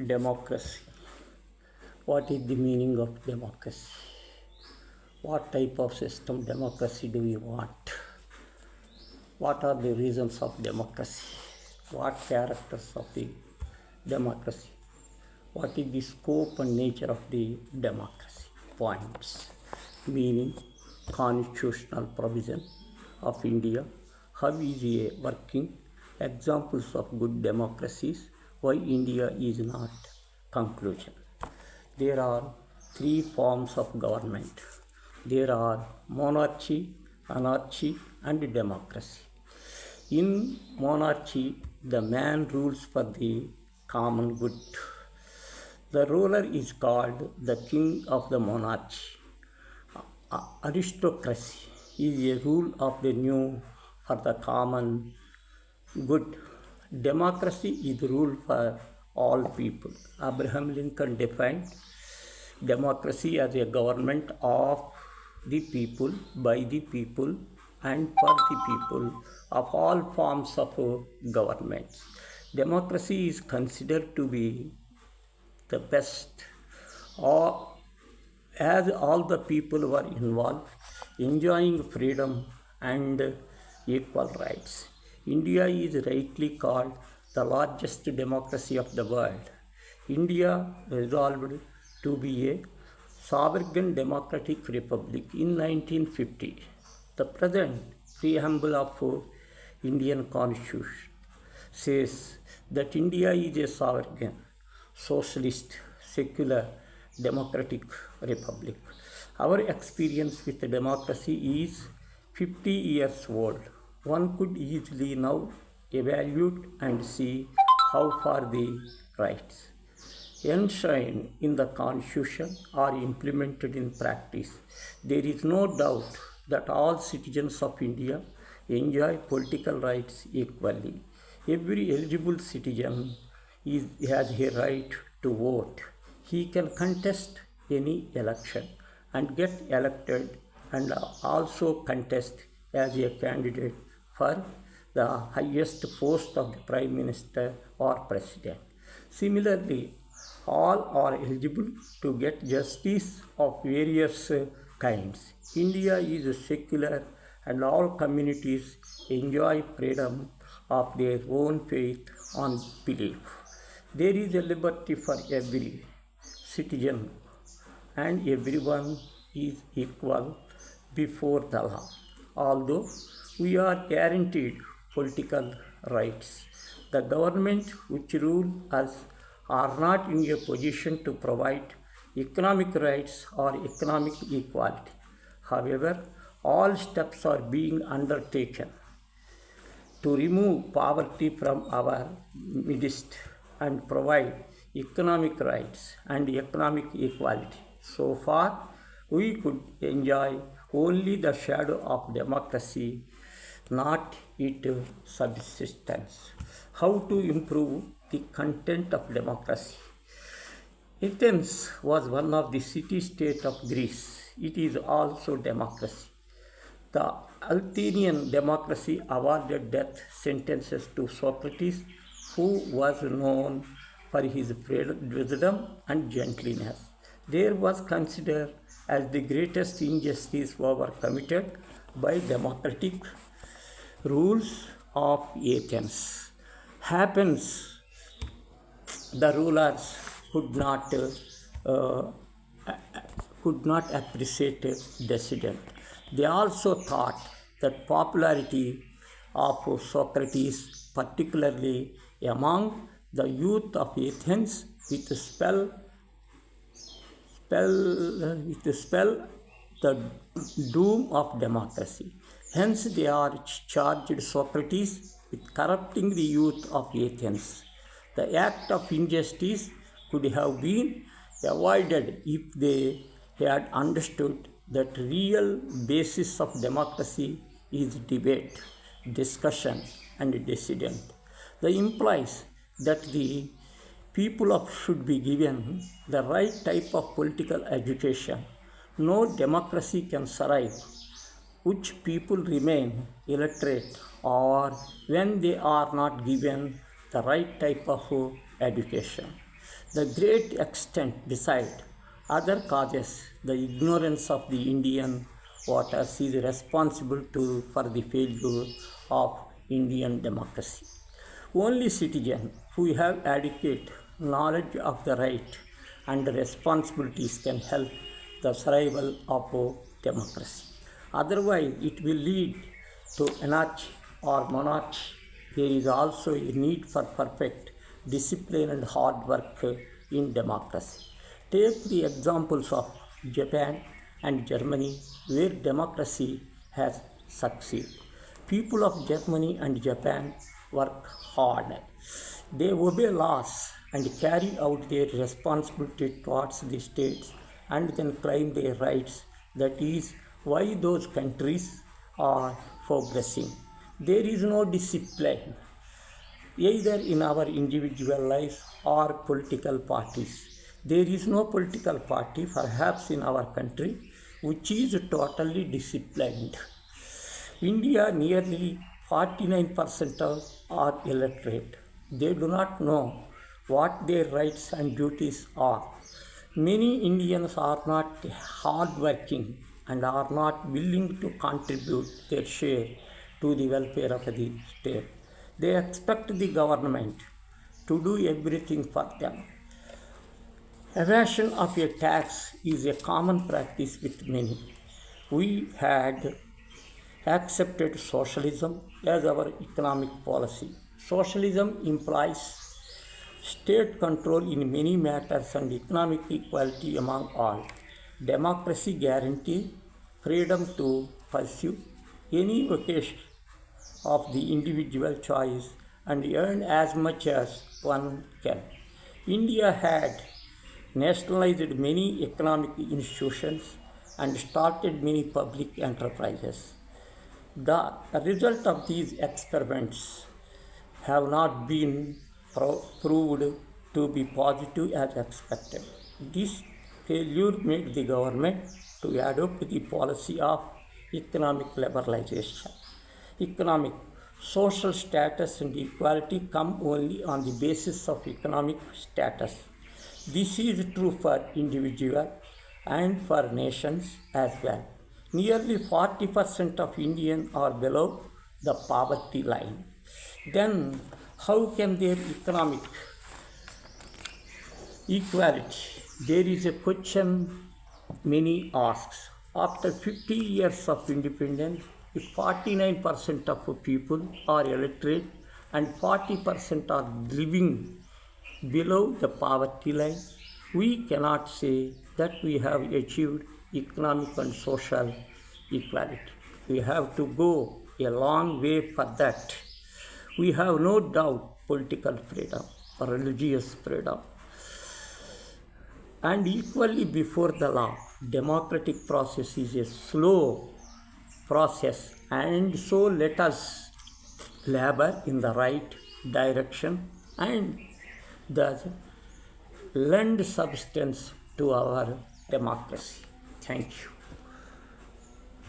Democracy. What is the meaning of democracy? What type of system democracy do you want? What are the reasons of democracy? What characters of the democracy? What is the scope and nature of the democracy? Points. Meaning, constitutional provision of India. How is a working? Examples of good democracies. Why India is not. Conclusion. There are three forms of government. There are monarchy, anarchy, and democracy. In monarchy, the man rules for the common good. The ruler is called the king of the monarchy. Aristocracy is a rule of the new for the common good. Democracy is rule for all people. Abraham Lincoln defined democracy as a government of the people, by the people, and for the people of all forms of government. Democracy is considered to be the best, or as all the people were involved, enjoying freedom and equal rights. India is rightly called the largest democracy of the world. India resolved to be a sovereign democratic republic in 1950. The present preamble of Indian Constitution says that India is a sovereign, socialist, secular, democratic republic. Our experience with democracy is 50 years old. One could easily now evaluate and see how far the rights enshrined in the Constitution are implemented in practice. There is no doubt that all citizens of India enjoy political rights equally. Every eligible citizen has a right to vote. He can contest any election and get elected, and also contest as a candidate for the highest post of the Prime Minister or President. Similarly, all are eligible to get justice of various kinds. India is secular and all communities enjoy freedom of their own faith and belief. There is a liberty for every citizen, and everyone is equal before the law. Although we are guaranteed political rights, the government which rule us are not in a position to provide economic rights or economic equality. However, all steps are being undertaken to remove poverty from our midst and provide economic rights and economic equality. So far, we could enjoy only the shadow of democracy, not its subsistence. How to improve the content of democracy? Athens was one of the city-states of Greece. It is also democracy. The Athenian democracy awarded death sentences to Socrates, who was known for his wisdom and gentleness. There was considered as the greatest injustice ever committed by democratic rules of Athens. Happens the rulers uh, could not appreciate dissident. They also thought that popularity of Socrates, particularly among the youth of Athens, with spell the doom of democracy. Hence, they are charged Socrates with corrupting the youth of Athens. The act of injustice could have been avoided if they had understood that real basis of democracy is debate, discussion, and dissident. That implies that the people should be given the right type of political education. No democracy can survive which people remain illiterate or when they are not given the right type of education. The great extent beside other causes, the ignorance of the Indian voters is responsible for the failure of Indian democracy. Only citizens who have adequate knowledge of the right and responsibilities can help the survival of democracy. Otherwise, it will lead to anarchy or monarchy. There is also a need for perfect discipline and hard work in democracy. Take the examples of Japan and Germany, where democracy has succeeded. People of Germany and Japan work hard. They obey laws and carry out their responsibility towards the states and then claim their rights. That is why those countries are progressing. There is no discipline either in our individual lives or political parties. There is no political party, perhaps in our country, which is totally disciplined. India, nearly 49% are illiterate. They do not know what their rights and duties are. Many Indians are not hardworking and are not willing to contribute their share to the welfare of the state. They expect the government to do everything for them. Evasion of a tax is a common practice with many. We had accepted socialism as our economic policy. Socialism implies state control in many matters and economic equality among all. Democracy guarantees freedom to pursue any vocation of the individual choice and earn as much as one can. India had nationalized many economic institutions and started many public enterprises. The result of these experiments have not been proved to be positive as expected. This failure made the government to adopt the policy of economic liberalization. Economic, social status and equality come only on the basis of economic status. This is true for individuals and for nations as well. Nearly 40% of Indians are below the poverty line. Then how can there economic equality? There is a question many asks. After 50 years of independence, if 49% of people are illiterate and 40% are living below the poverty line, we cannot say that we have achieved economic and social equality. We have to go a long way for that. We have no doubt political freedom, religious freedom, and equally before the law. Democratic process is a slow process, and so let us labor in the right direction and thus lend substance to our democracy. Thank you.